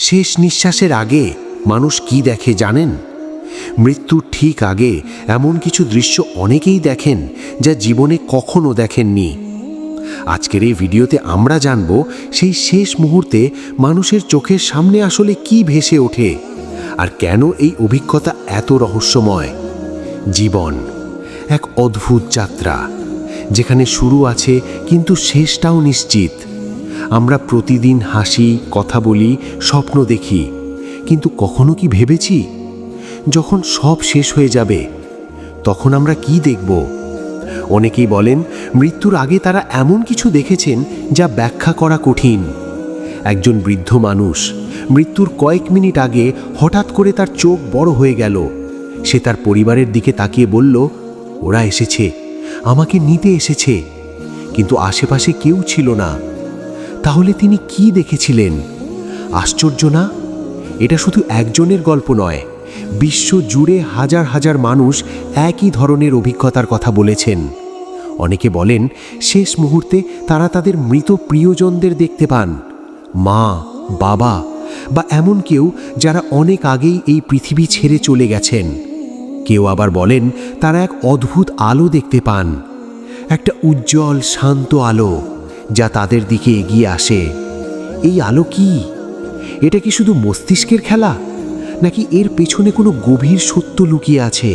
শেষ নিঃশ্বাসের আগে মানুষ কি দেখে জানেন? মৃত্যুর ঠিক আগে এমন কিছু দৃশ্য অনেকেই দেখেন যা জীবনে কখনো দেখেননি। আজকের এই ভিডিওতে আমরা জানব সেই শেষ মুহূর্তে মানুষের চোখের সামনে আসলে কি ভেসে ওঠে, আর কেন এই অভিজ্ঞতা এত রহস্যময়। জীবন এক অদ্ভুত যাত্রা, যেখানে শুরু আছে কিন্তু শেষটাও নিশ্চিত। আমরা প্রতিদিন হাসি, কথা বলি, স্বপ্ন দেখি, কিন্তু কখনো কি ভেবেছি যখন সব শেষ হয়ে যাবে তখন আমরা কি দেখব? অনেকেই বলেন মৃত্যুর আগে তারা এমন কিছু দেখেছেন যা ব্যাখ্যা করা কঠিন। একজন বৃদ্ধ মানুষ মৃত্যুর কয়েক মিনিট আগে হঠাৎ করে তার চোখ বড় হয়ে গেল। সে তার পরিবারের দিকে তাকিয়ে বলল, ওরা এসেছে, আমাকে নিতে এসেছে, কিন্তু আশেপাশে কেউ ছিল না। তাহলে তিনি কি দেখেছিলেন? আশ্চর্য না? এটা শুধু একজনের গল্প নয়, বিশ্ব জুড়ে হাজার হাজার মানুষ একই ধরনের অভিজ্ঞতার কথা বলেছেন। অনেকে বলেন শেষ মুহূর্তে তারা তাদের মৃত প্রিয়জনদের দেখতে পান, মা, বাবা বা এমন কেউ যারা অনেক আগেই এই পৃথিবী ছেড়ে চলে গেছেন। কেউ আবার বলেন তারা এক অদ্ভুত আলো দেখতে পান, একটা উজ্জ্বল শান্ত আলো যা তাদের দিকে এগিয়ে আসে। এই আলো কি? এটা কি শুধু মস্তিষ্কের খেলা, নাকি এর পেছনে কোনো গভীর সত্য লুকিয়ে আছে?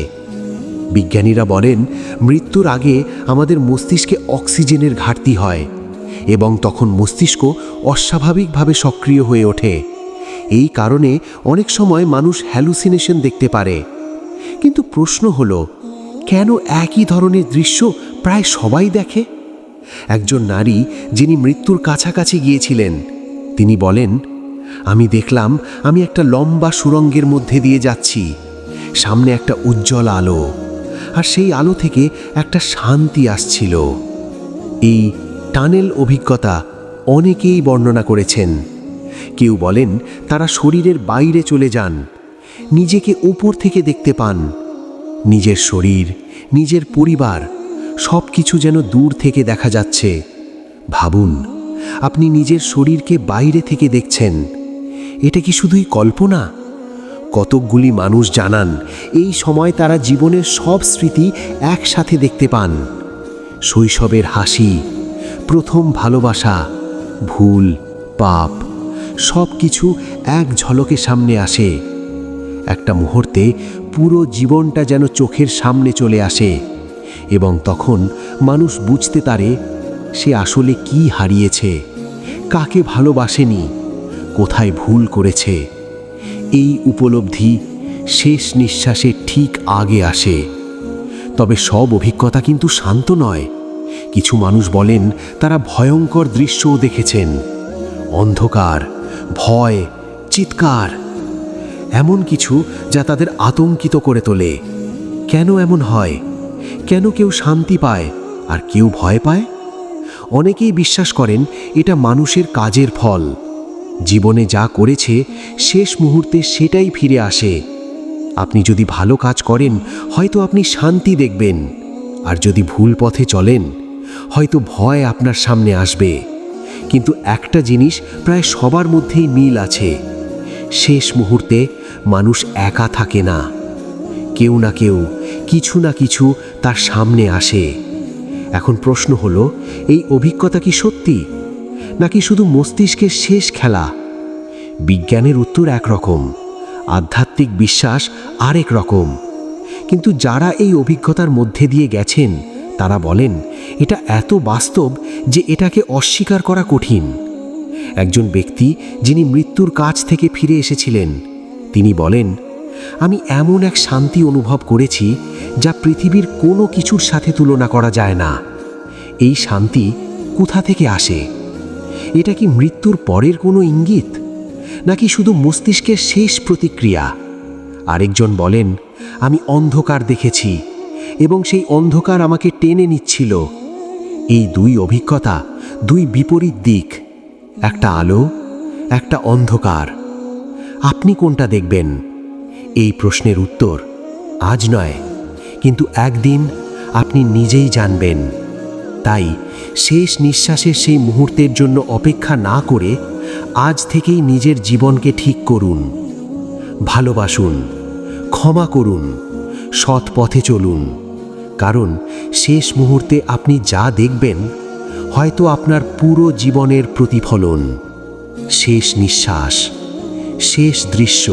বিজ্ঞানীরা বলেন মৃত্যুর আগে আমাদের মস্তিষ্কে অক্সিজেনের ঘাটতি হয় এবং তখন মস্তিষ্ক অস্বাভাবিকভাবে সক্রিয় হয়ে ওঠে। এই কারণে অনেক সময় মানুষ হ্যালুসিনেশন দেখতে পারে। কিন্তু প্রশ্ন হলো, কেন একই ধরনের দৃশ্য প্রায় সবাই দেখে? একজন নারী যিনি মৃত্যুর কাছাকাছি গিয়েছিলেন, তিনি বলেন, আমি দেখলাম আমি একটা লম্বা সুড়ঙ্গের মধ্যে দিয়ে যাচ্ছি, সামনে একটা উজ্জ্বল আলো, আর সেই আলো থেকে একটা শান্তি আসছিল। এই টানেল অভিজ্ঞতা অনেকেই বর্ণনা করেছেন। কেউ বলেন তারা শরীরের বাইরে চলে যান, নিজেকে উপর থেকে দেখতে পান। নিজের শরীর, নিজের পরিবার, সব কিছু যেন দূর থেকে দেখা যাচ্ছে। ভাবুন, আপনি নিজের শরীরকে বাইরে থেকে দেখছেন। এটা কি শুধুই কল্পনা? কতকগুলি মানুষ জানান এই সময় তারা জীবনের সব স্মৃতি একসাথে দেখতে পান। শৈশবের হাসি, প্রথম ভালোবাসা, ভুল, পাপ, সব কিছু এক ঝলকে সামনে আসে। একটা মুহূর্তে পুরো জীবনটা যেন চোখের সামনে চলে আসে, এবং তখন মানুষ বুঝতে পারে সে আসলে কি হারিয়েছে, কাকে ভালোবাসেনি, কোথায় ভুল করেছে। এই উপলব্ধি শেষ নিঃশ্বাসের ঠিক আগে আসে। তবে সব অভিজ্ঞতা কিন্তু শান্ত নয়। কিছু মানুষ বলেন তারা ভয়ঙ্কর দৃশ্যও দেখেছেন, অন্ধকার, ভয়, চিৎকার, এমন কিছু যা তাদের আতঙ্কিত করে তোলে। কেন এমন হয়? কেন কেউ শান্তি পায় আর কেউ ভয় পায়? অনেকেই বিশ্বাস করেন এটা মানুষের কাজের ফল। জীবনে যা করেছে শেষ মুহূর্তে সেটাই ফিরে আসে। আপনি যদি ভালো কাজ করেন হয়তো আপনি শান্তি দেখবেন, আর যদি ভুল পথে চলেন হয়তো ভয় আপনার সামনে আসবে। কিন্তু একটা জিনিস প্রায় সবার মধ্যেই মিল আছে, শেষ মুহূর্তে মানুষ একা থাকে না। কেউ না কেউ, কিছু না কিছু তার সামনে আসে। এখন প্রশ্ন হলো, এই অভিজ্ঞতা কি সত্যি, নাকি শুধু মস্তিষ্কের শেষ খেলা? বিজ্ঞানের উত্তর একরকম, আধ্যাত্মিক বিশ্বাস আরেক রকম। কিন্তু যারা এই অভিজ্ঞতার মধ্যে দিয়ে গেছেন তারা বলেন এটা এত বাস্তব যে এটাকে অস্বীকার করা কঠিন। একজন ব্যক্তি যিনি মৃত্যুর কাছ থেকে ফিরে এসেছিলেন, তিনি বলেন, আমি এমন এক শান্তি অনুভব করেছি যা পৃথিবীর কোনো কিছুর সাথে তুলনা করা যায় না। এই শান্তি কোথা থেকে আসে? এটা কি মৃত্যুর পরের কোনো ইঙ্গিত, নাকি শুধু মস্তিষ্কের শেষ প্রতিক্রিয়া? আরেকজন বলেন, আমি অন্ধকার দেখেছি এবং সেই অন্ধকার আমাকে টেনে নিচ্ছিল। এই দুই অভিজ্ঞতা দুই বিপরীত দিক, একটা আলো, একটা অন্ধকার। আপনি কোনটা দেখবেন? এই প্রশ্নের উত্তর আজ নয়, কিন্তু একদিন আপনি নিজেই জানবেন। তাই শেষ নিঃশ্বাসের সেই মুহূর্তের জন্য অপেক্ষা না করে আজ থেকেই নিজের জীবনকে ঠিক করুন। ভালোবাসুন, ক্ষমা করুন, সৎ পথে চলুন, কারণ শেষ মুহূর্তে আপনি যা দেখবেন হয়তো আপনার পুরো জীবনের প্রতিফলন। শেষ নিঃশ্বাস, শেষ দৃশ্য,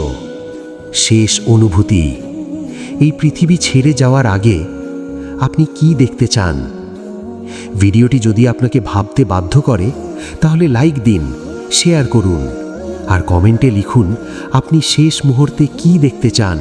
শেষ অনুভূতি। এই পৃথিবী ছেড়ে যাওয়ার আগে আপনি কি দেখতে চান? ভিডিওটি যদি আপনাকে ভাবতে বাধ্য করে তাহলে লাইক দিন, শেয়ার করুন আর কমেন্টে লিখুন আপনি শেষ মুহূর্তে কি দেখতে চান।